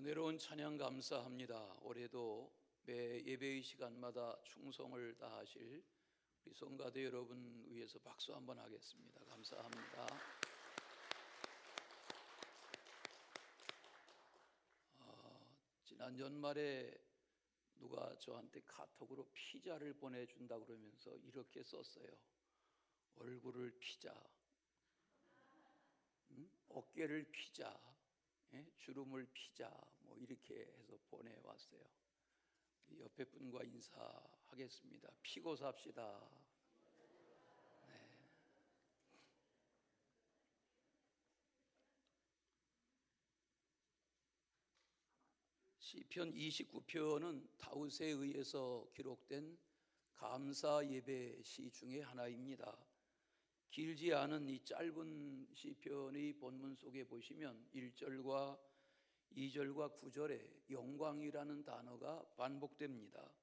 은혜로운 찬양 감사합니다. 올해도 매 예배의 시간마다 충성을 다하실 우리 성가대 여러분 위해서 박수 한번 하겠습니다. 감사합니다. 지난 연말에 누가 저한테 카톡으로 피자를 보내준다 그러면서 이렇게 썼어요. 얼굴을 피자, 어깨를 피자, 주름을 피자, 뭐 이렇게 해서 보내왔어요. 옆에 분과 인사하겠습니다. 피고 삽시다. 네. 시편 29편은 다윗에 의해서 기록된 감사 예배 시 중에 하나입니다. 길지 않은 이 짧은 시편의 본문 속에 보시면 1절과 2절과 9절에 영광이라는 단어가 반복됩니다.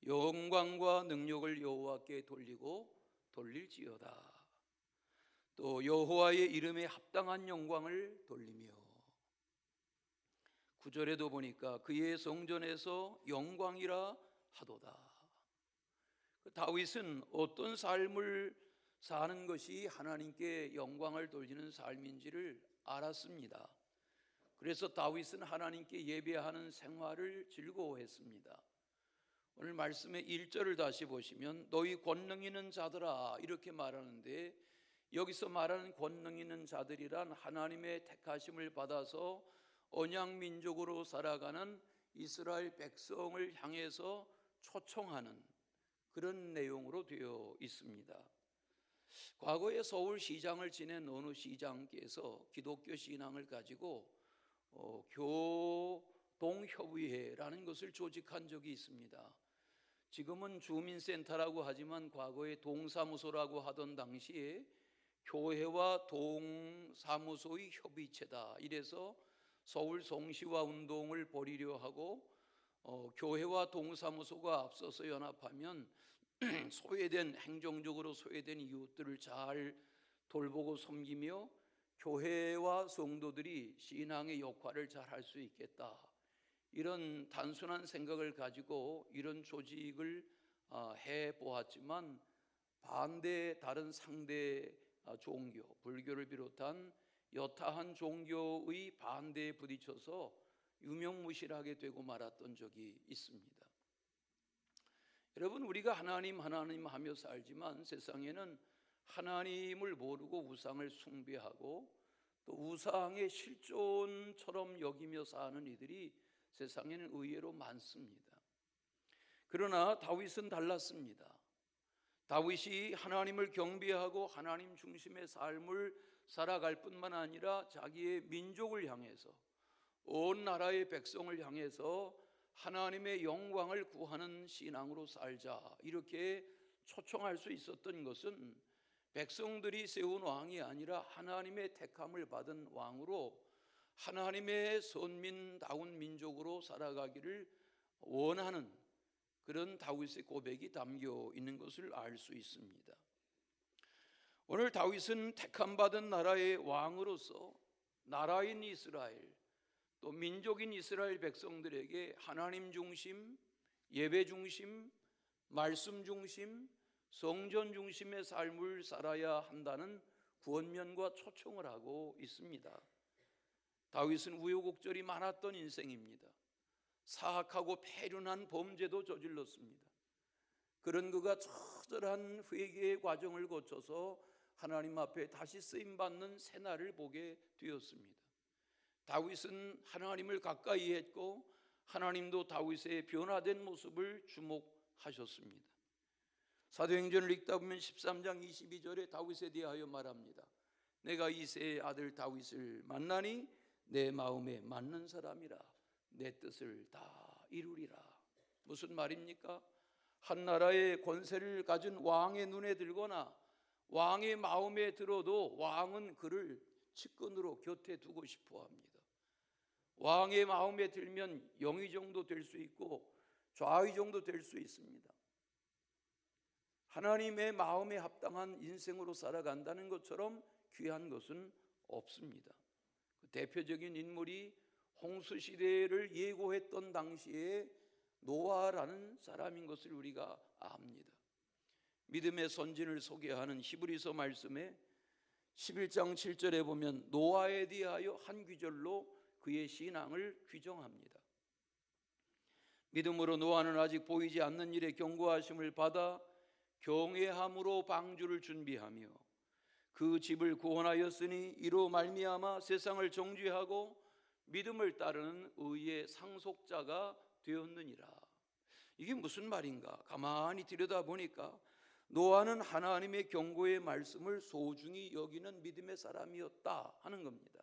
영광과 능력을 여호와께 돌리고 돌릴지어다. 또 여호와의 이름에 합당한 영광을 돌리며, 9절에도 보니까 그의 성전에서 영광이라 하도다. 다윗은 어떤 삶을 사는 것이 하나님께 영광을 돌리는 삶인지를 알았습니다. 그래서 다윗은 하나님께 예배하는 생활을 즐거워했습니다. 오늘 말씀의 1절을 다시 보시면 너희 권능 있는 자들아 이렇게 말하는데, 여기서 말하는 권능 있는 자들이란 하나님의 택하심을 받아서 언약민족으로 살아가는 이스라엘 백성을 향해서 초청하는 그런 내용으로 되어 있습니다. 과거에 서울시장을 지낸 어느 시장께서 기독교 신앙을 가지고 교동협의회라는 것을 조직한 적이 있습니다. 지금은 주민센터라고 하지만 과거에 동사무소라고 하던 당시에 교회와 동사무소의 협의체다, 이래서 서울 성시화 운동을 벌이려 하고 교회와 동사무소가 앞서서 연합하면 행정적으로 소외된 이웃들을 잘 돌보고 섬기며 교회와 성도들이 신앙의 역할을 잘 할 수 있겠다, 이런 단순한 생각을 가지고 이런 조직을 해보았지만 다른 상대 종교, 불교를 비롯한 여타한 종교의 반대에 부딪혀서 유명무실하게 되고 말았던 적이 있습니다. 여러분, 우리가 하나님 하며 살지만 세상에는 하나님을 모르고 우상을 숭배하고 또 우상의 실존처럼 여기며 사는 이들이 세상에는 의외로 많습니다. 그러나 다윗은 달랐습니다. 다윗이 하나님을 경배하고 하나님 중심의 삶을 살아갈 뿐만 아니라 자기의 민족을 향해서, 온 나라의 백성을 향해서 하나님의 영광을 구하는 신앙으로 살자, 이렇게 초청할 수 있었던 것은 백성들이 세운 왕이 아니라 하나님의 택함을 받은 왕으로 하나님의 선민다운 민족으로 살아가기를 원하는 그런 다윗의 고백이 담겨 있는 것을 알 수 있습니다. 오늘 다윗은 택함받은 나라의 왕으로서 나라인 이스라엘, 또 민족인 이스라엘 백성들에게 하나님 중심, 예배 중심, 말씀 중심, 성전 중심의 삶을 살아야 한다는 권면과 초청을 하고 있습니다. 다윗은 우여곡절이 많았던 인생입니다. 사악하고 패륜한 범죄도 저질렀습니다. 그런 그가 처절한 회개의 과정을 거쳐서 하나님 앞에 다시 쓰임받는 새날을 보게 되었습니다. 다윗은 하나님을 가까이 했고 하나님도 다윗의 변화된 모습을 주목하셨습니다. 사도행전을 읽다 보면 13장 22절에 다윗에 대하여 말합니다. 내가 이새의 아들 다윗을 만나니 내 마음에 맞는 사람이라 내 뜻을 다 이루리라. 무슨 말입니까? 한 나라의 권세를 가진 왕의 눈에 들거나 왕의 마음에 들어도 왕은 그를 측근으로 곁에 두고 싶어 합니다. 왕의 마음에 들면 영의 정도 될 수 있고 좌의 정도 될 수 있습니다. 하나님의 마음에 합당한 인생으로 살아간다는 것처럼 귀한 것은 없습니다. 그 대표적인 인물이 홍수 시대를 예고했던 당시에 노아라는 사람인 것을 우리가 압니다. 믿음의 선진을 소개하는 히브리서 말씀에 11장 7절에 보면 노아에 대하여 한 구절로 그의 신앙을 규정합니다. 믿음으로 노아는 아직 보이지 않는 일에 경고하심을 받아 경외함으로 방주를 준비하며 그 집을 구원하였으니 이로 말미암아 세상을 정죄하고 믿음을 따르는 의의 상속자가 되었느니라. 이게 무슨 말인가? 가만히 들여다보니까 노아는 하나님의 경고의 말씀을 소중히 여기는 믿음의 사람이었다 하는 겁니다.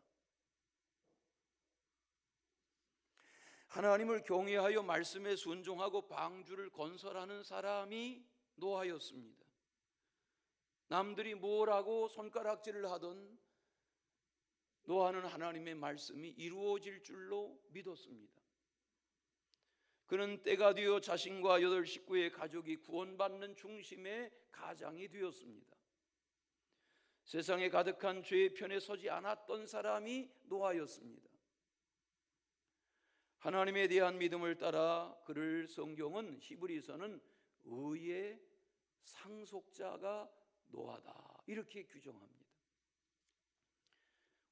하나님을 경외하여 말씀에 순종하고 방주를 건설하는 사람이 노아였습니다. 남들이 뭐라고 손가락질을 하던 노아는 하나님의 말씀이 이루어질 줄로 믿었습니다. 그는 때가 되어 자신과 8 식구의 가족이 구원받는 중심의 가장이 되었습니다. 세상에 가득한 죄의 편에 서지 않았던 사람이 노아였습니다. 하나님에 대한 믿음을 따라 그를 성경은 히브리서는 의의 상속자가 노아다 이렇게 규정합니다.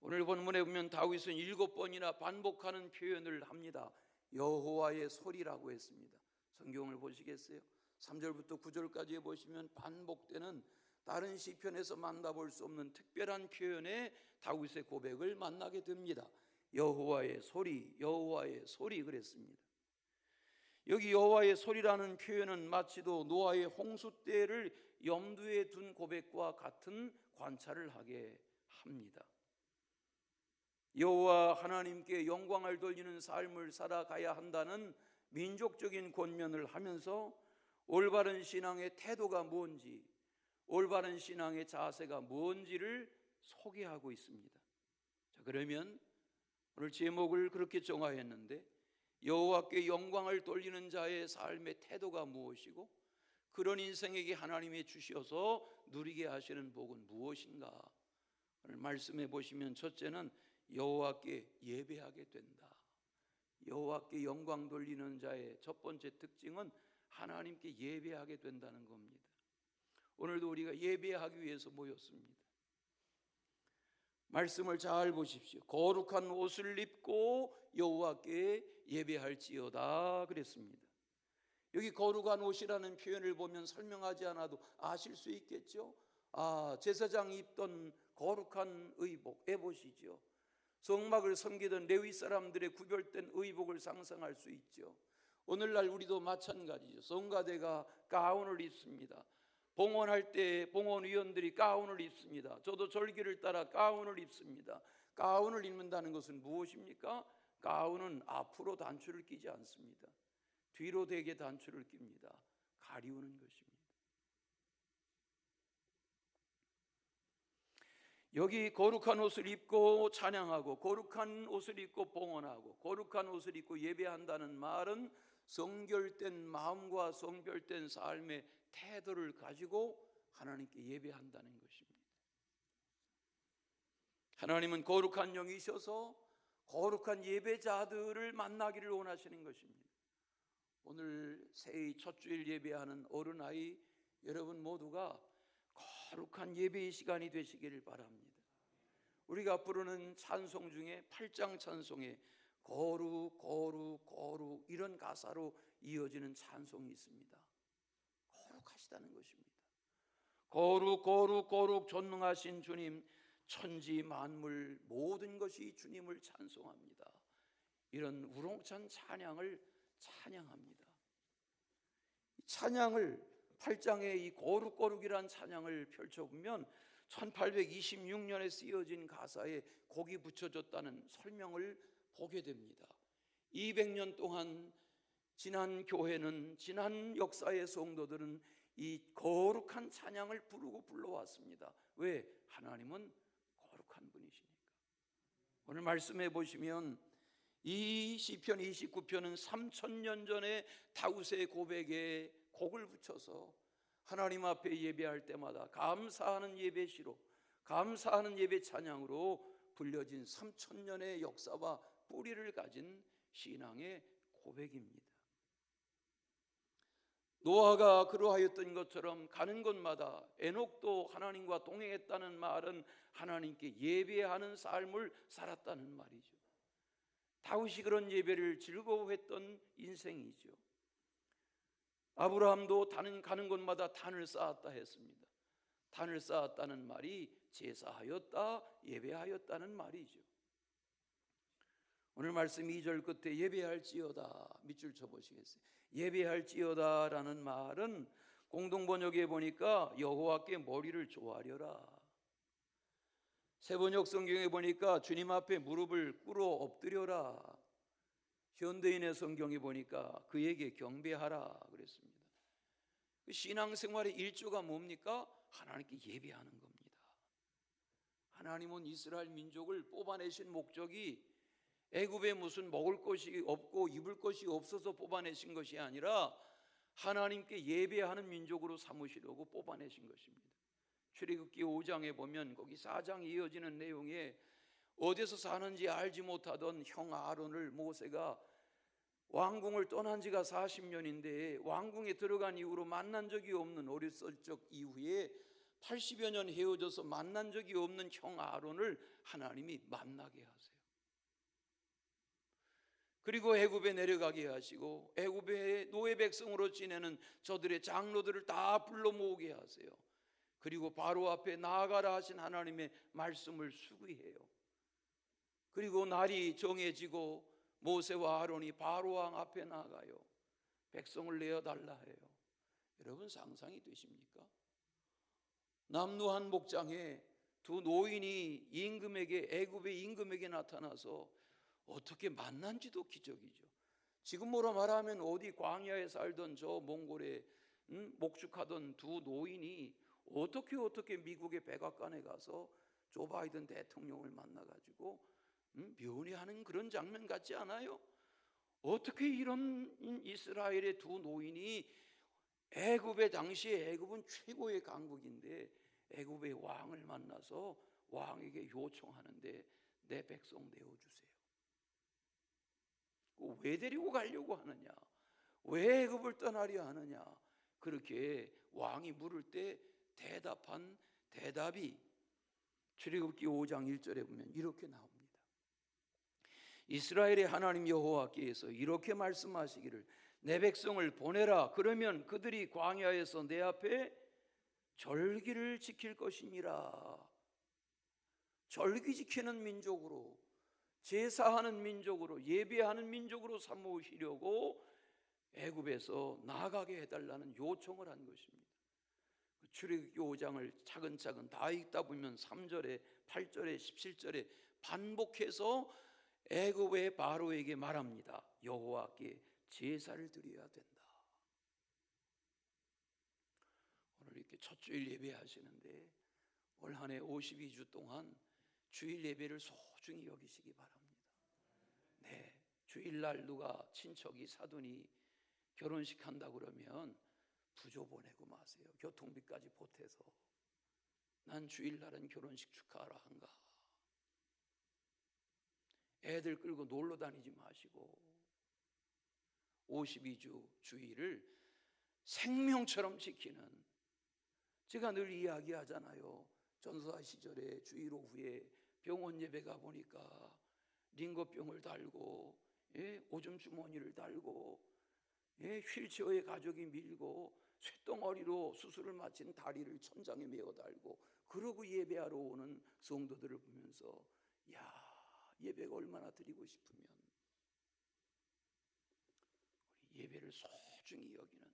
오늘 본문에 보면 다윗은 7번이나 반복하는 표현을 합니다. 여호와의 소리라고 했습니다. 성경을 보시겠어요? 3절부터 9절까지 보시면 반복되는 다른 시편에서 만나볼 수 없는 특별한 표현의 다윗의 고백을 만나게 됩니다. 여호와의 소리, 여호와의 소리 그랬습니다. 여기 여호와의 소리라는 표현은 마치도 노아의 홍수 때를 염두에 둔 고백과 같은 관찰을 하게 합니다. 여호와 하나님께 영광을 돌리는 삶을 살아가야 한다는 민족적인 권면을 하면서 올바른 신앙의 태도가 뭔지, 올바른 신앙의 자세가 뭔지를 소개하고 있습니다. 자, 그러면 오늘 제목을 그렇게 정하였는데 여호와께 영광을 돌리는 자의 삶의 태도가 무엇이고 그런 인생에게 하나님이 주셔서 누리게 하시는 복은 무엇인가? 오늘 말씀해 보시면 첫째는 여호와께 예배하게 된다. 여호와께 영광 돌리는 자의 첫 번째 특징은 하나님께 예배하게 된다는 겁니다. 오늘도 우리가 예배하기 위해서 모였습니다. 말씀을 잘 보십시오. 거룩한 옷을 입고 여호와께 예배할지어다 그랬습니다. 여기 거룩한 옷이라는 표현을 보면 설명하지 않아도 아실 수 있겠죠. 제사장이 입던 거룩한 의복, 에봇이죠. 성막을 섬기던 레위 사람들의 구별된 의복을 상상할 수 있죠. 오늘날 우리도 마찬가지죠. 성가대가 가운을 입습니다. 봉헌할 때 봉헌위원들이 가운을 입습니다. 저도 절기를 따라 가운을 입습니다. 가운을 입는다는 것은 무엇입니까? 가운은 앞으로 단추를 끼지 않습니다. 뒤로 되게 단추를 낍니다. 가리우는 것입니다. 여기 거룩한 옷을 입고 찬양하고 거룩한 옷을 입고 봉헌하고 거룩한 옷을 입고 예배한다는 말은 성결된 마음과 성결된 삶의 태도를 가지고 하나님께 예배한다는 것입니다. 하나님은 거룩한 영이셔서 거룩한 예배자들을 만나기를 원하시는 것입니다. 오늘 새해 첫 주일 예배하는 어른아이 여러분 모두가 거룩한 예배의 시간이 되시기를 바랍니다. 우리가 부르는 찬송 중에 8장 찬송에 거룩 거룩 거룩 이런 가사로 이어지는 찬송이 있습니다. 거룩하시다는 것입니다. 거룩 거룩 거룩 전능하신 주님, 천지 만물 모든 것이 주님을 찬송합니다. 이런 우렁찬 찬양을 찬양합니다. 찬양을 8장의 이 거룩 거룩이란 찬양을 펼쳐보면 1826년에 쓰여진 가사에 곡이 붙여졌다는 설명을 보게 됩니다. 200년 동안 지난 교회는, 지난 역사의 성도들은 이 거룩한 찬양을 부르고 불러왔습니다. 왜? 하나님은 거룩한 분이시니까. 오늘 말씀해 보시면 이 시편 29편은 3000년 전에 다윗의 고백에 곡을 붙여서 하나님 앞에 예배할 때마다 감사하는 예배시로, 감사하는 예배 찬양으로 불려진 3000년의 역사와 뿌리를 가진 신앙의 고백입니다. 노아가 그러하였던 것처럼 가는 곳마다, 에녹도 하나님과 동행했다는 말은 하나님께 예배하는 삶을 살았다는 말이죠. 다윗이 그런 예배를 즐거워했던 인생이죠. 아브라함도 가는 곳마다 단을 쌓았다 했습니다. 단을 쌓았다는 말이 제사하였다, 예배하였다는 말이죠. 오늘 말씀 2절 끝에 예배할지어다, 밑줄 쳐보시겠어요? 예배할지어다라는 말은 공동번역에 보니까 여호와께 머리를 조아려라. 세번역 성경에 보니까 주님 앞에 무릎을 꿇어 엎드려라. 현대인의 성경에 보니까 그에게 경배하라 그랬습니다. 신앙생활의 일조가 뭡니까? 하나님께 예배하는 겁니다. 하나님은 이스라엘 민족을 뽑아내신 목적이 애굽에 무슨 먹을 것이 없고 입을 것이 없어서 뽑아내신 것이 아니라 하나님께 예배하는 민족으로 삼으시려고 뽑아내신 것입니다. 출애굽기 5장에 보면 거기 4장 이어지는 내용에 어디서 사는지 알지 못하던 형 아론을 모세가 왕궁을 떠난 지가 40년인데 왕궁에 들어간 이후로 만난 적이 없는, 어렸을 적 이후에 80여 년 헤어져서 만난 적이 없는 형 아론을 하나님이 만나게 하세요. 그리고 애굽에 내려가게 하시고 애굽의 노예 백성으로 지내는 저들의 장로들을 다 불러 모으게 하세요. 그리고 바로 앞에 나아가라 하신 하나님의 말씀을 수기해요. 그리고 날이 정해지고 모세와 아론이 바로 왕 앞에 나가요. 백성을 내어달라 해요. 여러분 상상이 되십니까? 남루한 목장에 두 노인이 임금에게, 애굽의 임금에게 나타나서 어떻게 만난지도 기적이죠. 지금으로 말하면 어디 광야에 살던 저 몽골에 목축하던 두 노인이 어떻게 미국의 백악관에 가서 조 바이든 대통령을 만나가지고 면회하는 그런 장면 같지 않아요? 어떻게 이런 이스라엘의 두 노인이 애굽의, 당시에 애굽은 최고의 강국인데 애굽의 왕을 만나서 왕에게 요청하는데 내 백성 내어주세요. 왜 데리고 가려고 하느냐? 왜 애굽을 떠나려 하느냐? 그렇게 왕이 물을 때 대답한 대답이 출애굽기 5장 1절에 보면 이렇게 나옵니다. 이스라엘의 하나님 여호와께서 이렇게 말씀하시기를 내 백성을 보내라. 그러면 그들이 광야에서 내 앞에 절기를 지킬 것이니라. 절기 지키는 민족으로, 제사하는 민족으로, 예배하는 민족으로 삼으시려고 애굽에서 나가게 해달라는 요청을 한 것입니다. 출애굽기 5장을 차근차근 다 읽다 보면 3절에 8절에 17절에 반복해서 애굽의 바로에게 말합니다. 여호와께 제사를 드려야 된다. 오늘 이렇게 첫 주일 예배하시는데 올 한 해 52주 동안 주일 예배를 소중히 여기시기 바랍니다. 네, 주일날 누가 친척이 사돈이 결혼식 한다 그러면 부조 보내고 마세요. 교통비까지 보태서 난 주일날은 결혼식 축하하러 한가. 애들 끌고 놀러 다니지 마시고 52주 주일을 생명처럼 지키는, 제가 늘 이야기하잖아요. 전도사 시절에 주일 오후에 병원 예배 가 보니까 링거병을 달고 오줌 주머니를 달고 휠체어에 가족이 밀고 쇳덩어리로 수술을 마친 다리를 천장에 메어 달고 그러고 예배하러 오는 성도들을 보면서 야, 예배가 얼마나 드리고 싶으면 우리 예배를 소중히 여기는,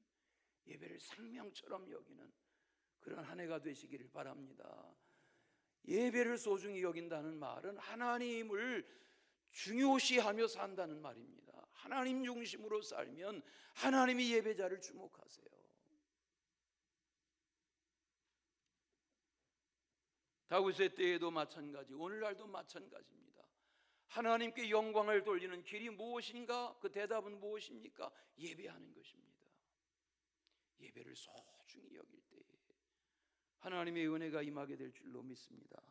예배를 생명처럼 여기는 그런 한 해가 되시기를 바랍니다. 예배를 소중히 여긴다는 말은 하나님을 중요시하며 산다는 말입니다. 하나님 중심으로 살면 하나님이 예배자를 주목하세요. 다윗의 때에도 마찬가지, 오늘날도 마찬가지입니다. 하나님께 영광을 돌리는 길이 무엇인가? 그 대답은 무엇입니까? 예배하는 것입니다. 예배를 소중히 여길 때에 하나님의 은혜가 임하게 될 줄로 믿습니다.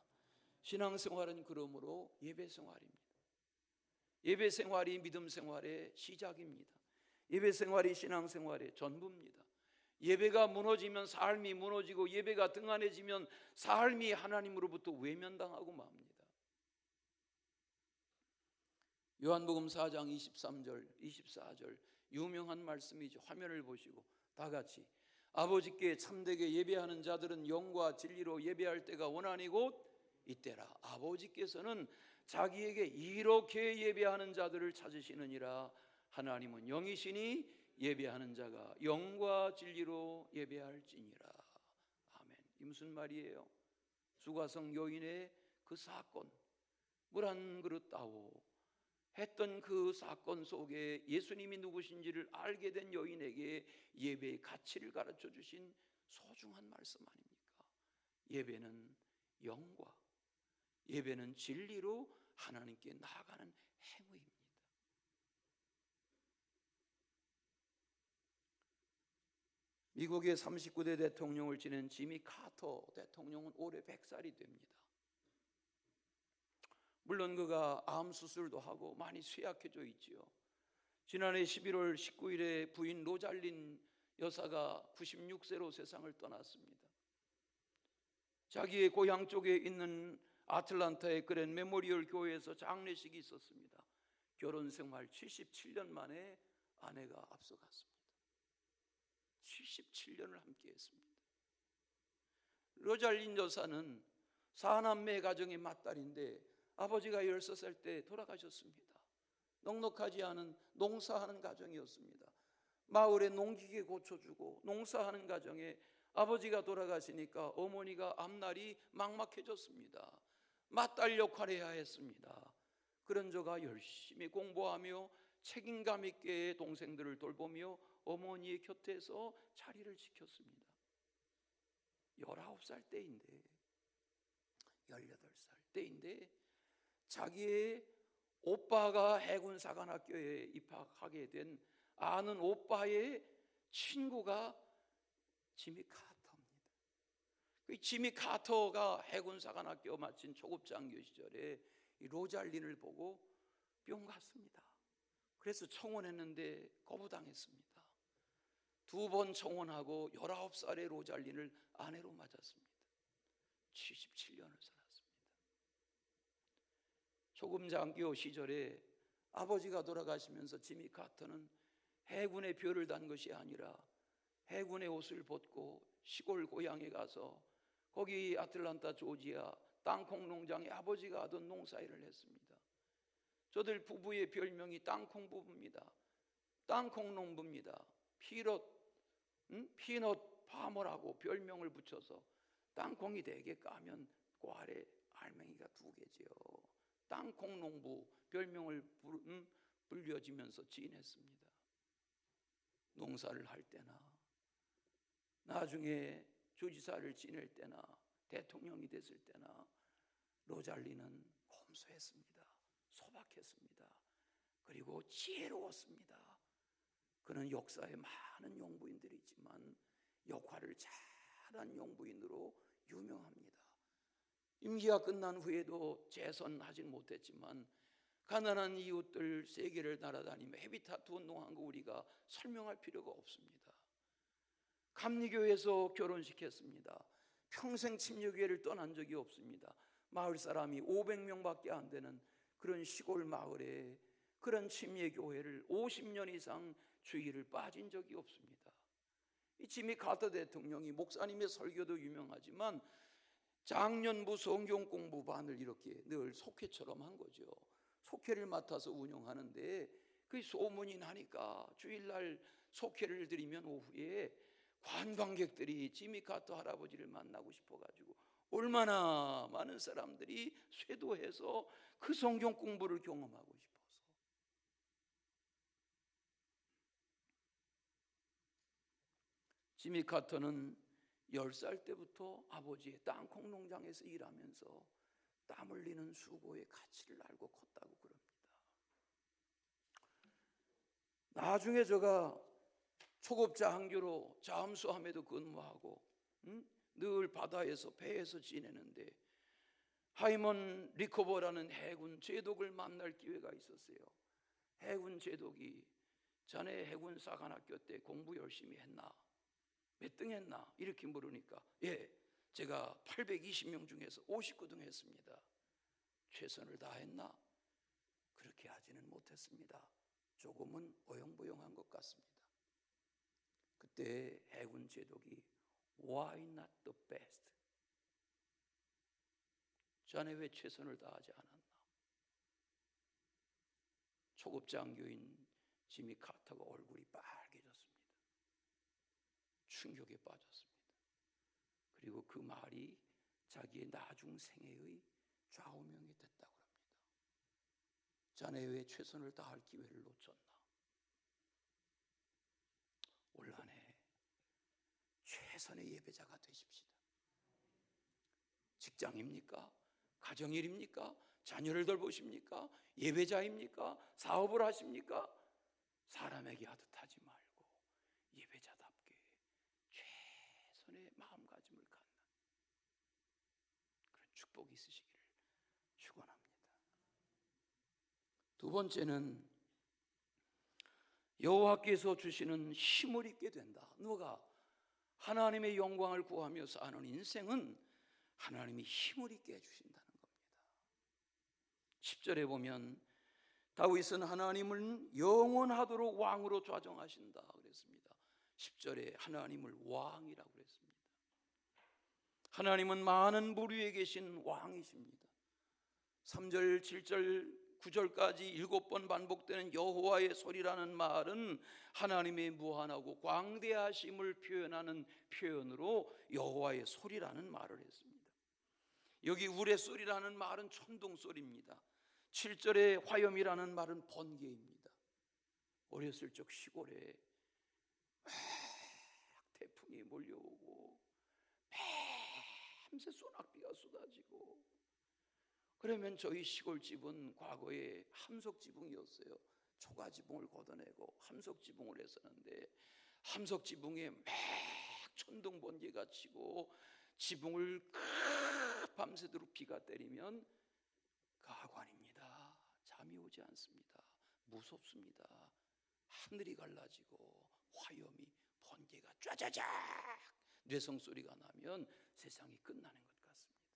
신앙생활은 그러므로 예배생활입니다. 예배 생활이 믿음 생활의 시작입니다. 예배 생활이 신앙 생활의 전부입니다. 예배가 무너지면 삶이 무너지고, 예배가 등한해지면 삶이 하나님으로부터 외면당하고 맙니다. 요한복음 4장 23절 24절 유명한 말씀이죠. 화면을 보시고 다 같이, 아버지께 참되게 예배하는 자들은 영과 진리로 예배할 때가 원하니 곧 이때라. 아버지께서는 자기에게 이렇게 예배하는 자들을 찾으시느니라. 하나님은 영이시니 예배하는 자가 영과 진리로 예배할지니라. 아멘. 이 무슨 말이에요? 수가성 여인의 그 사건, 물 한 그릇 따오 했던 그 사건 속에 예수님이 누구신지를 알게 된 여인에게 예배의 가치를 가르쳐 주신 소중한 말씀 아닙니까? 예배는 영과, 예배는 진리로 하나님께 나아가는 행위입니다. 미국의 39대 대통령을 지낸 지미 카터 대통령은 올해 100살이 됩니다. 물론 그가 암 수술도 하고 많이 쇠약해져 있지요. 지난해 11월 19일에 부인 로잘린 여사가 96세로 세상을 떠났습니다. 자기의 고향 쪽에 있는 아틀란타의 그랜 메모리얼 교회에서 장례식이 있었습니다. 결혼 생활 77년 만에 아내가 앞서갔습니다. 77년을 함께했습니다. 로잘린 여사는 4남매 가정의 맏딸인데 아버지가 13살 때 돌아가셨습니다. 넉넉하지 않은 농사하는 가정이었습니다. 마을에 농기계 고쳐주고 농사하는 가정에 아버지가 돌아가시니까 어머니가 앞날이 막막해졌습니다. 맏딸 역할을 해야 했습니다. 그런 저가 열심히 공부하며 책임감 있게 동생들을 돌보며 어머니의 곁에서 자리를 지켰습니다. 19살 때인데, 18살 때인데 자기의 오빠가 해군 사관학교에 입학하게 된 아는 오빠의 친구가 지미 카터입니다. 그 지미 카터가 해군 사관학교 마친 초급장교 시절에 이 로잘린을 보고 뿅 갔습니다. 그래서 청혼했는데 거부당했습니다. 2번 청혼하고 19살의 로잘린을 아내로 맞았습니다. 77년을 살았습니다. 초급장교 시절에 아버지가 돌아가시면서 지미 카터는 해군의 별을 단 것이 아니라 해군의 옷을 벗고 시골 고향에 가서 거기 아틀란타 조지아 땅콩 농장에 아버지가 하던 농사일을 했습니다. 저들 부부의 별명이 땅콩 부부입니다. 땅콩 농부입니다. 피넛 파머라고 별명을 붙여서 땅콩이 4개 까면 그 아래 알맹이가 2개지요. 땅콩 농부 별명을 불려지면서 지냈습니다. 농사를 할 때나 나중에 주지사를 지낼 때나 대통령이 됐을 때나 로잘린은 검소했습니다. 소박했습니다. 그리고 지혜로웠습니다. 그는 역사에 많은 용부인들이 있지만 역할을 잘한 용부인으로 유명합니다. 임기가 끝난 후에도 재선하진 못했지만 가난한 이웃들 세계를 날아다니며 헤비타트 운동한 거 우리가 설명할 필요가 없습니다. 감리교에서 결혼시켰습니다. 평생 침례교회를 떠난 적이 없습니다. 마을 사람이 500명밖에 안 되는 그런 시골 마을에 그런 침례교회를 50년 이상 주일을 빠진 적이 없습니다. 이 지미 카터 대통령이 목사님의 설교도 유명하지만 장년부 성경 공부반을 이렇게 늘 속회처럼 한 거죠. 속회를 맡아서 운영하는데 그 소문이 나니까 주일날 속회를 드리면 오후에 관광객들이 지미 카터 할아버지를 만나고 싶어가지고 얼마나 많은 사람들이 쇄도해서 그 성경 공부를 경험하고 싶어서. 지미 카터는 10살 때부터 아버지의 땅콩 농장에서 일하면서 땀 흘리는 수고의 가치를 알고 컸다고 그럽니다. 나중에 저가 초급자 항교로 잠수함에도 근무하고 늘 바다에서 배에서 지내는데 하이먼 리커버라는 해군 제독을 만날 기회가 있었어요. 해군 제독이 자네 해군 사관학교 때 공부 열심히 했나? 몇 등 했나? 이렇게 물으니까 예, 제가 820명 중에서 59등 했습니다. 최선을 다했나? 그렇게 하지는 못했습니다. 조금은 어영부영한 것 같습니다. 그때 해군 제독이 Why not the best? 자네 왜 최선을 다하지 않았나? 초급 장교인 지미 카터가 얼굴이 빨개졌습니다. 충격에 빠졌습니다. 그리고 그 말이 자기의 나중 생애의 좌우명이 됐다고 합니다. 자네 왜 최선을 다할 기회를 놓쳤나? 올 한 해 최선의 예배자가 되십시다. 직장입니까? 가정일입니까? 자녀를 돌보십니까? 예배자입니까? 사업을 하십니까? 사람에게 하듯하지 말고 예배자답게 최선의 마음가짐을 갖는 그런 축복이 있으시기를 축원합니다. 두 번째는 여호와께서 주시는 힘을 입게 된다. 누가 하나님의 영광을 구하며 사는 인생은 하나님이 힘을 있게 해주신다는 겁니다. 10절에 보면 다윗은 하나님을 영원하도록 왕으로 좌정하신다 그랬습니다. 10절에 하나님을 왕이라고 그랬습니다. 하나님은 많은 부류에 계신 왕이십니다. 3절, 7절, 9절까지 7번 반복되는 여호와의 소리라는 말은 하나님의 무한하고 광대하심을 표현하는 표현으로 여호와의 소리라는 말을 했습니다. 여기 우레소리라는 말은 천둥소리입니다. 7절에 화염이라는 말은 번개입니다. 어렸을 적 시골에 막 태풍이 몰려오고 밤새 소낙비가 쏟아지고, 그러면 저희 시골집은 과거에 함석지붕이었어요. 초가지붕을 걷어내고 함석지붕을 했었는데 함석지붕에 막 천둥 번개가 치고 지붕을 밤새도록 비가 때리면 가관입니다. 잠이 오지 않습니다. 무섭습니다. 하늘이 갈라지고 화염이 번개가 쫘자작 뇌성소리가 나면 세상이 끝나는 것 같습니다.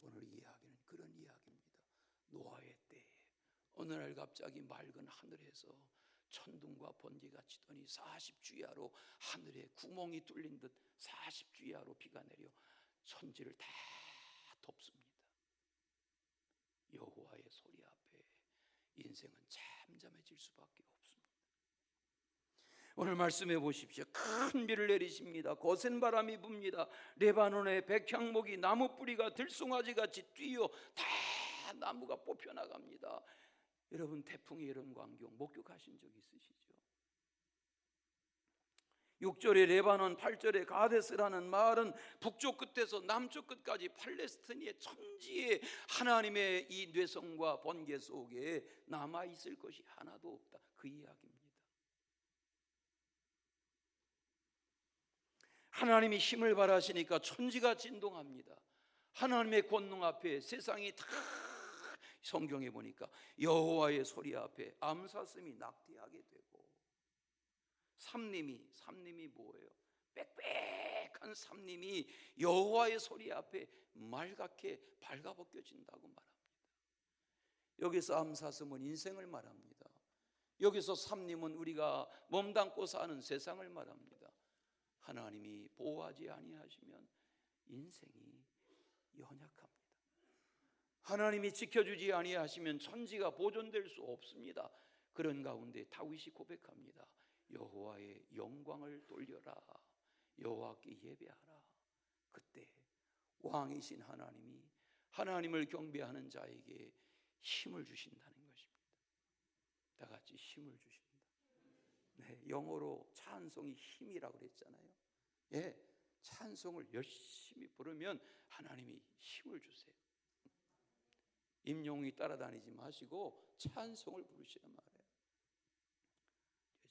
오늘 이야기는 그런 이야기입니다. 노아의 때에 어느 날 갑자기 맑은 하늘에서 천둥과 번개가 치더니 40주야로 하늘에 구멍이 뚫린 듯 40주야로 비가 내려 천지를 다 덮습니다. 여호와의 소리 앞에 인생은 잠잠해질 수밖에 없습니다. 오늘 말씀해 보십시오. 큰 비를 내리십니다. 거센 바람이 붑니다. 레바논의 백향목이 나무 뿌리가 들송아지같이 뛰어 다 나무가 뽑혀나갑니다. 여러분 태풍의 이런 광경 목격하신 적 있으시죠? 6절에 레바논, 8절에 가데스라는 말은 북쪽 끝에서 남쪽 끝까지 팔레스틴의 천지에 하나님의 이 뇌성과 번개 속에 남아있을 것이 하나도 없다, 그 이야기입니다. 하나님이 힘을 발하시니까 천지가 진동합니다. 하나님의 권능 앞에 세상이 다, 성경에 보니까 여호와의 소리 앞에 암사슴이 낙태하게 되고, 삼림이 뭐예요? 빽빽한 삼림이 여호와의 소리 앞에 말갛게 발가벗겨진다고 말합니다. 여기서 암사슴은 인생을 말합니다. 여기서 삼림은 우리가 몸담고 사는 세상을 말합니다. 하나님이 보호하지 아니하시면 인생이 연약합니다. 하나님이 지켜주지 아니하시면 천지가 보존될 수 없습니다. 그런 가운데 다윗이 고백합니다. 여호와의 영광을 돌려라. 여호와께 예배하라. 그때 왕이신 하나님이 하나님을 경배하는 자에게 힘을 주신다는 것입니다. 다 같이 힘을 주신다. 네, 영어로 찬송이 힘이라고 그랬잖아요. 예, 찬송을 열심히 부르면 하나님이 힘을 주세요. 임영웅이 따라다니지 마시고 찬송을 부르시란 말이에요.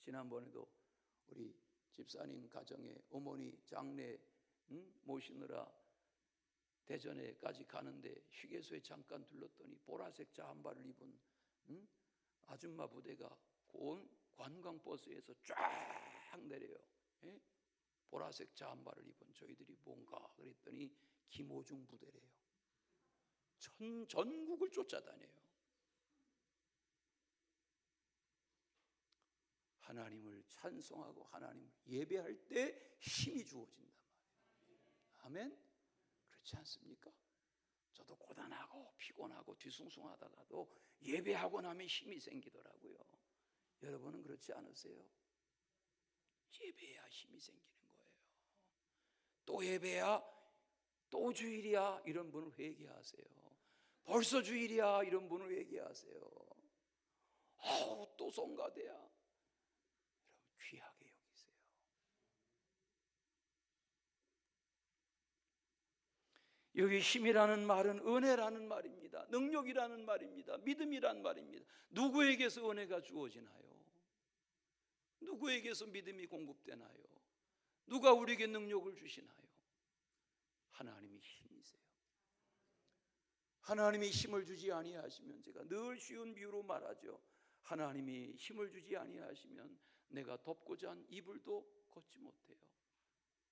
지난번에도 우리 집사님 가정에 어머니 장례 모시느라 대전에까지 가는데 휴게소에 잠깐 들렀더니 보라색 잠바를 입은 아줌마 부대가 관광버스에서 쫙 내려요. 예? 보라색 잠바를 입은 저희들이 뭔가 그랬더니 김호중 부대래요. 전국을 쫓아다녀요. 하나님을 찬송하고 하나님을 예배할 때 힘이 주어진단 말이에요. 아멘? 그렇지 않습니까? 저도 고단하고 피곤하고 뒤숭숭하다가도 예배하고 나면 힘이 생기더라고요. 여러분은 그렇지 않으세요? 예배해야 힘이 생기는 거예요. 또 예배야? 또 주일이야? 이런 분을 회개하세요. 벌써 주일이야? 이런 분을 회개하세요. 또 성가대야? 여러분 귀하게 여기세요. 여기 힘이라는 말은 은혜라는 말입니다. 능력이라는 말입니다. 믿음이라는 말입니다. 누구에게서 은혜가 주어지나요? 누구에게서 믿음이 공급되나요? 누가 우리에게 능력을 주시나요? 하나님이 힘이세요. 하나님이 힘을 주지 아니하시면, 제가 늘 쉬운 비유로 말하죠. 하나님이 힘을 주지 아니하시면 내가 덮고자 한 이불도 걷지 못해요.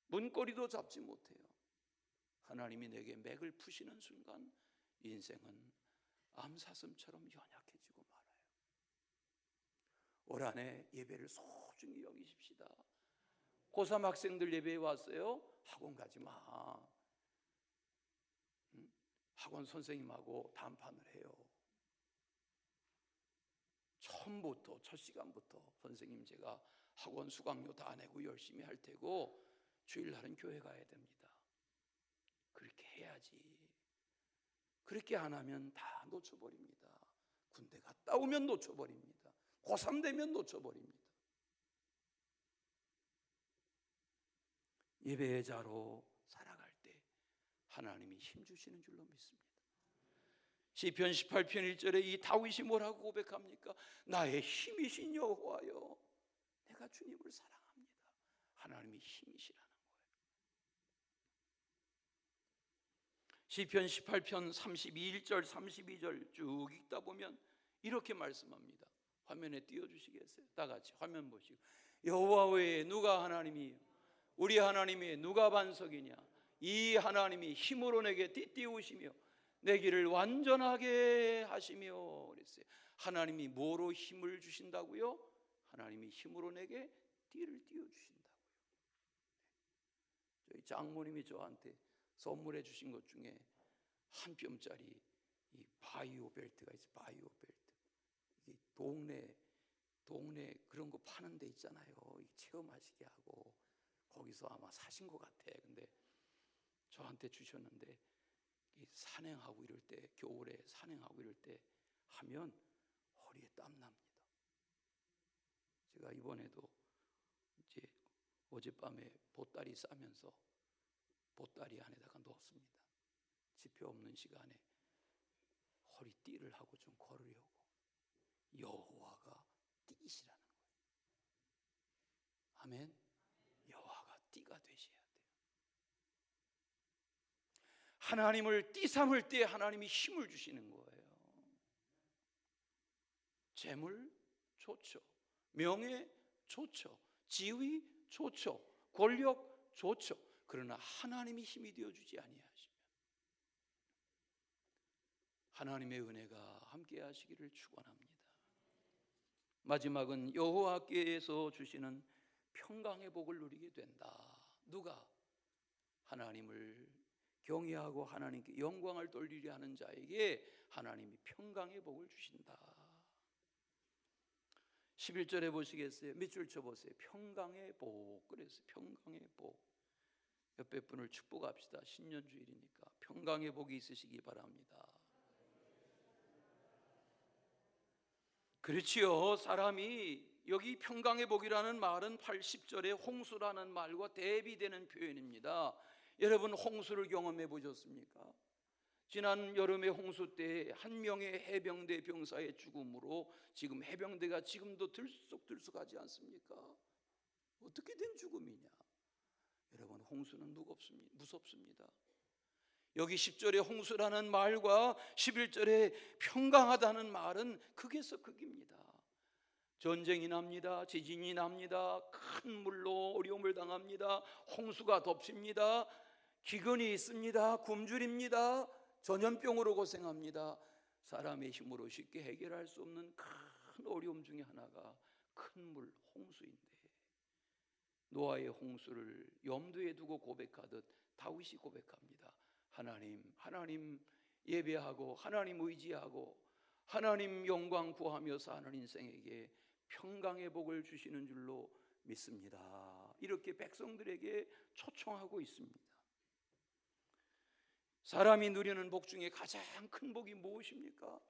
문고리도 잡지 못해요. 하나님이 내게 맥을 푸시는 순간 인생은 암사슴처럼 연약해지고 말아요. 올 한해 예배를 소중히 여기십시다. 고3 학생들 예배에 왔어요? 학원 가지 마. 학원 선생님하고 담판을 해요. 처음부터 첫 시간부터 선생님 제가 학원 수강료 다 내고 열심히 할 테고 주일날은 교회 가야 됩니다. 그렇게 해야지. 그렇게 안 하면 다 놓쳐버립니다. 군대 갔다 오면 놓쳐버립니다. 고3 되면 놓쳐버립니다. 예배의 자로 살아갈 때 하나님이 힘주시는 줄로 믿습니다. 시편 18편 1절에 이 다윗이 뭐라고 고백합니까? 나의 힘이신 여호와여, 내가 주님을 사랑합니다. 하나님이 힘이시라는 거예요. 시편 18편 31절 32절 쭉 읽다 보면 이렇게 말씀합니다. 화면에 띄워주시겠어요? 다 같이 화면 보시고, 여호와 외에 누가 하나님이요? 우리 하나님이 누가 반석이냐? 이 하나님이 힘으로 내게 띠띠우시며 내 길을 완전하게 하시며 그랬어요. 하나님이 뭐로 힘을 주신다고요? 하나님이 힘으로 내게 띠를 띄워주신다고요. 저희 장모님이 저한테 선물해 주신 것 중에 한 뼘짜리 이 바이오 벨트가 있어요. 바이오 벨트. 이게 동네 그런 거 파는 데 있잖아요. 체험하시게 하고 거기서 아마 사신 것 같아. 근데 저한테 주셨는데 산행하고 이럴 때, 겨울에 산행하고 이럴 때 하면 허리에 땀 납니다. 제가 이번에도 이제 어젯밤에 보따리 싸면서 보따리 안에다가 넣었습니다. 지표 없는 시간에 허리띠를 하고 좀 걸으려고. 여호와가 띠시라는 거예요. 아멘. 여호와가 띠가 되셔야 돼요. 하나님을 띠 삼을 때 하나님이 힘을 주시는 거예요. 재물 좋죠. 명예 좋죠. 지위 좋죠. 권력 좋죠. 그러나 하나님이 힘이 되어주지 아니하시면 하나님의 은혜가 함께 하시기를 축원합니다. 마지막은 여호와께서 주시는 평강의 복을 누리게 된다. 누가? 하나님을 경외하고 하나님께 영광을 돌리려 하는 자에게 하나님이 평강의 복을 주신다. 11절에 보시겠어요? 밑줄 쳐보세요. 평강의 복. 그래서 평강의 복. 옆에 분을 축복합시다. 신년주일이니까 평강의 복이 있으시기 바랍니다. 그렇지요. 사람이 여기 평강의 복이라는 말은 80절에 홍수라는 말과 대비되는 표현입니다. 여러분 홍수를 경험해 보셨습니까? 지난 여름의 홍수 때 한 명의 해병대 병사의 죽음으로 지금 해병대가 지금도 들썩들썩하지 않습니까? 어떻게 된 죽음이냐? 여러분 홍수는 무섭습니다. 여기 10절에 홍수라는 말과 11절에 평강하다는 말은 극에서 극입니다. 전쟁이 납니다. 지진이 납니다. 큰 물로 어려움을 당합니다. 홍수가 덮칩니다. 기근이 있습니다. 굶주립니다. 전염병으로 고생합니다. 사람의 힘으로 쉽게 해결할 수 없는 큰 어려움 중에 하나가 큰 물, 홍수인데, 노아의 홍수를 염두에 두고 고백하듯 다윗이 고백합니다. 하나님 예배하고 하나님 의지하고 하나님 영광 구하며 사는 인생에게 평강의 복을 주시는 줄로 믿습니다. 이렇게 백성들에게 초청하고 있습니다. 사람이 누리는 복 중에 가장 큰 복이 무엇입니까?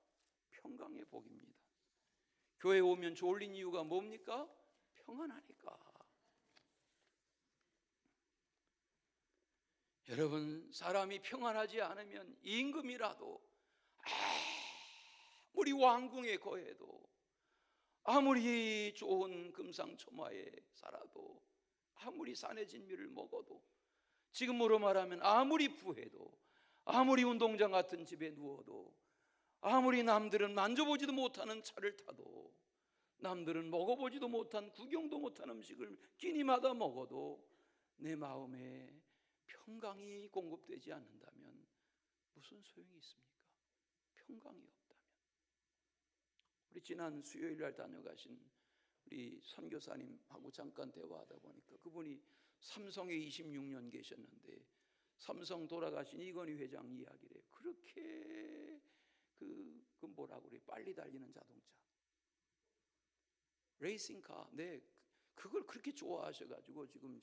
평강의 복입니다. 교회 오면 졸린 이유가 뭡니까? 평안하니까. 여러분, 사람이 평안하지 않으면 임금이라도 아무리 왕궁에 거해도, 아무리 좋은 금상첨화에 살아도, 아무리 산의 진미를 먹어도, 지금으로 말하면 아무리 부해도, 아무리 운동장 같은 집에 누워도, 아무리 남들은 만져보지도 못하는 차를 타도, 남들은 먹어보지도 못한, 구경도 못한 음식을 끼니마다 먹어도 내 마음에 평강이 공급되지 않는다면 무슨 소용이 있습니까? 평강이 없다면. 우리 지난 수요일 날 다녀가신 우리 선교사님하고 잠깐 대화하다 보니까 그분이 삼성에 26년 계셨는데 삼성 돌아가신 이건희 회장 이야기래. 그렇게 뭐라고 그래, 빨리 달리는 자동차, 레이싱카, 네, 그걸 그렇게 좋아하셔가지고 지금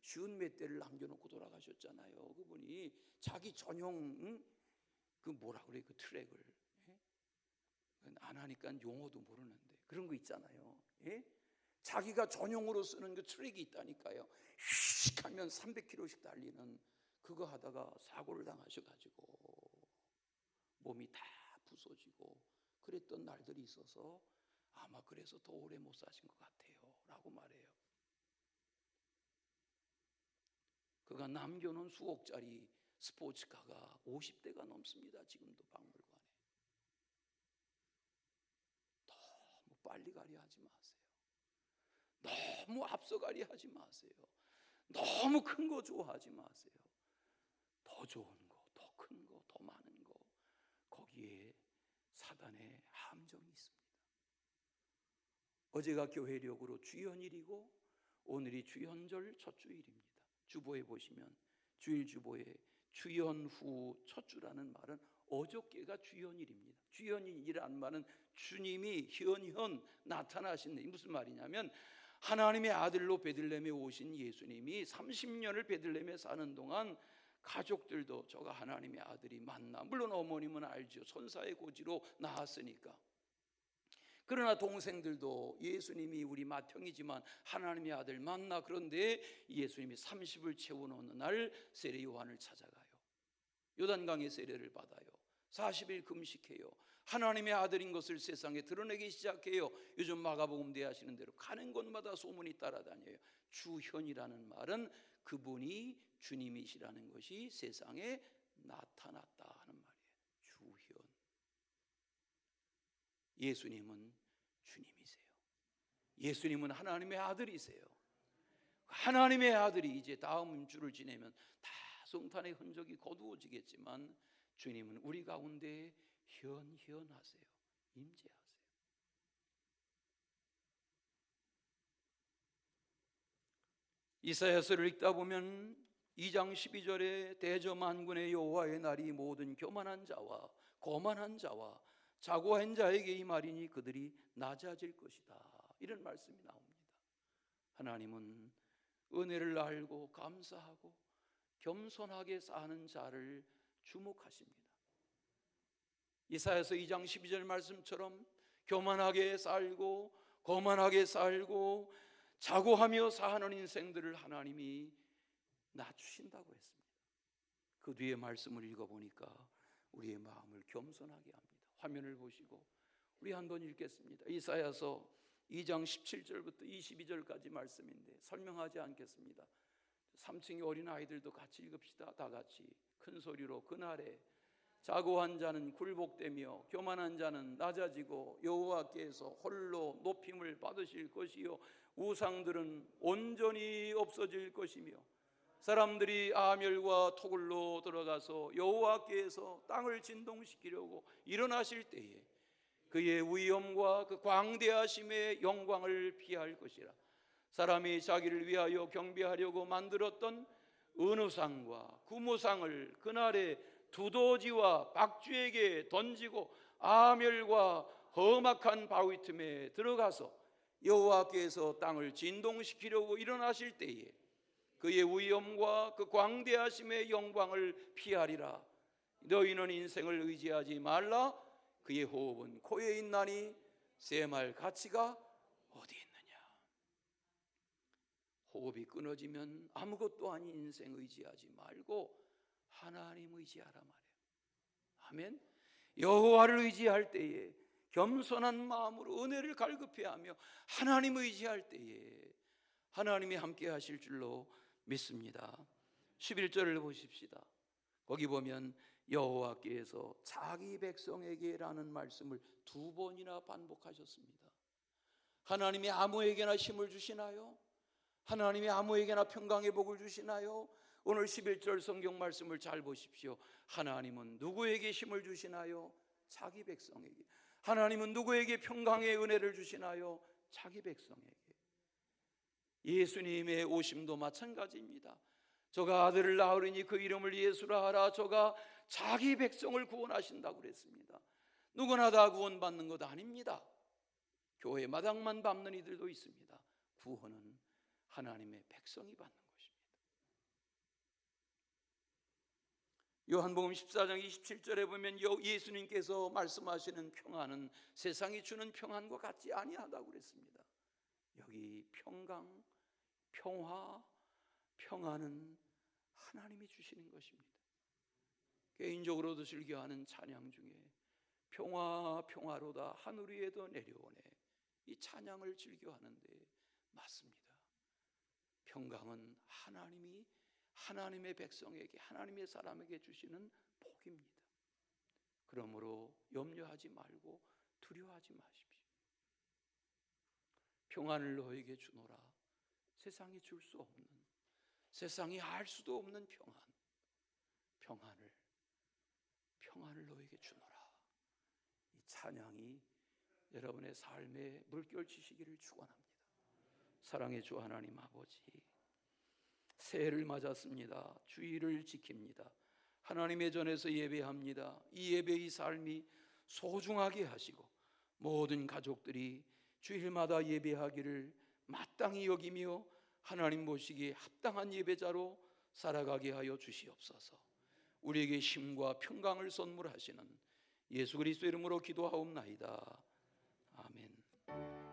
쉬운 몇 대를 남겨놓고 돌아가셨잖아요. 그분이 자기 전용 뭐라 그래, 그 트랙을 안 하니까 용어도 모르는데 그런 거 있잖아요. 예? 자기가 전용으로 쓰는 그 트랙이 있다니까요. 휙 하면 300km씩 달리는 그거 하다가 사고를 당하셔가지고 몸이 다 부서지고 그랬던 날들이 있어서 아마 그래서 더 오래 못 사신 것 같아요 라고 말해요. 그가 남겨놓은 수억짜리 스포츠카가 50대가 넘습니다. 지금도 박물관에. 너무 빨리 가려 하지 마세요. 너무 앞서가려 하지 마세요. 너무 큰 거 좋아하지 마세요. 더 좋은 거, 더 큰 거, 더 많은 거, 거기에 사단의 함정이 있습니다. 어제가 교회력으로 주연일이고 오늘이 주연절 첫 주일입니다. 주보에 보시면 주일 주보에 주연 후 첫 주라는 말은 어저께가 주연일입니다. 주연일이라는 말은 주님이 현현 나타나신 일. 무슨 말이냐면 하나님의 아들로 베들레헴에 오신 예수님이 30년을 베들레헴에 사는 동안 가족들도 저가 하나님의 아들이 맞나, 물론 어머님은 알죠. 천사의 고지로 낳았으니까. 그러나 동생들도 예수님이 우리 맏형이지만 하나님의 아들 맞나, 그런데 예수님이 30을 채운 어느 날 세례 요한을 찾아가요. 요단강의 세례를 받아요. 40일 금식해요. 하나님의 아들인 것을 세상에 드러내기 시작해요. 요즘 마가복음 대하시는 대로 가는 곳마다 소문이 따라다녀요. 주현이라는 말은 그분이 주님이시라는 것이 세상에 나타났다 하는 말이에요. 주현. 예수님은 주님이세요. 예수님은 하나님의 아들이세요. 하나님의 아들이 이제 다음 주를 지내면 다 성탄의 흔적이 거두어지겠지만 주님은 우리 가운데 현하세요. 임재하세요. 이사야서를 읽다 보면 2장 12절에 대저만군의 여호와의 날이 모든 교만한 자와 거만한 자와 자고한 자에게 이 말이니 그들이 낮아질 것이다, 이런 말씀이 나옵니다. 하나님은 은혜를 알고 감사하고 겸손하게 사는 자를 주목하십니다. 이사야서 2장 12절 말씀처럼 교만하게 살고 거만하게 살고 자고하며 사는 인생들을 하나님이 낮추신다고 했습니다. 그 뒤에 말씀을 읽어보니까 우리의 마음을 겸손하게 합니다. 화면을 보시고 우리 한번 읽겠습니다. 이사야서 2장 17절부터 22절까지 말씀인데 설명하지 않겠습니다. 3층의 어린아이들도 같이 읽읍시다. 다 같이 큰 소리로. 그날에 자고한 자는 굴복되며 교만한 자는 낮아지고 여호와께서 홀로 높임을 받으실 것이요 우상들은 온전히 없어질 것이며 사람들이 아멸과 토굴로 들어가서 여호와께서 땅을 진동시키려고 일어나실 때에 그의 위엄과 그 광대하심의 영광을 피할 것이라. 사람이 자기를 위하여 경배하려고 만들었던 은우상과 구무상을 그날에 두더지와 박쥐에게 던지고 아멸과 험악한 바위 틈에 들어가서 여호와께서 땅을 진동시키려고 일어나실 때에 그의 위엄과 그 광대하심의 영광을 피하리라. 너희는 인생을 의지하지 말라. 그의 호흡은 코에 있나니 쇠말 가치가 어디 있느냐. 호흡이 끊어지면 아무것도 아닌 인생 의지하지 말고 하나님 의지하라 말이에요. 아멘. 여호와를 의지할 때에 겸손한 마음으로 은혜를 갈급해하며 하나님 의지할 때에 하나님이 함께 하실 줄로 믿습니다. 11절을 보십시다. 거기 보면 여호와께서 자기 백성에게라는 말씀을 2번이나 반복하셨습니다. 하나님이 아무에게나 힘을 주시나요? 하나님이 아무에게나 평강의 복을 주시나요? 오늘 11절 성경 말씀을 잘 보십시오. 하나님은 누구에게 힘을 주시나요? 자기 백성에게. 하나님은 누구에게 평강의 은혜를 주시나요? 자기 백성에게. 예수님의 오심도 마찬가지입니다. 저가 아들을 낳으리니 그 이름을 예수라 하라. 저가 자기 백성을 구원하신다고 그랬습니다. 누구나 다 구원받는 것 아닙니다. 교회 마당만 밟는 이들도 있습니다. 구원은 하나님의 백성이 받는 것입니다. 요한복음 14장 27절에 보면 예수님께서 말씀하시는 평안은 세상이 주는 평안과 같지 아니하다고 그랬습니다. 여기 평강, 평화, 평안은 하나님이 주시는 것입니다. 개인적으로도 즐겨하는 찬양 중에 평화 평화로다 하늘 위에도 내려오네, 이 찬양을 즐겨하는데 맞습니다. 평강은 하나님이 하나님의 백성에게, 하나님의 사람에게 주시는 복입니다. 그러므로 염려하지 말고 두려워하지 마십시오. 평안을 너에게 주노라. 세상이 줄 수 없는, 세상이 알 수도 없는 평안을 너에게 주노라. 이 찬양이 여러분의 삶에 물결치시기를 축원합니다. 사랑의 주 하나님 아버지, 새해를 맞았습니다. 주일을 지킵니다. 하나님의 전에서 예배합니다. 이 예배의 삶이 소중하게 하시고 모든 가족들이 주일마다 예배하기를 마땅히 여기며 하나님 보시기에 합당한 예배자로 살아가게 하여 주시옵소서. 우리에게 힘과 평강을 선물하시는 예수 그리스도 이름으로 기도하옵나이다. 아멘.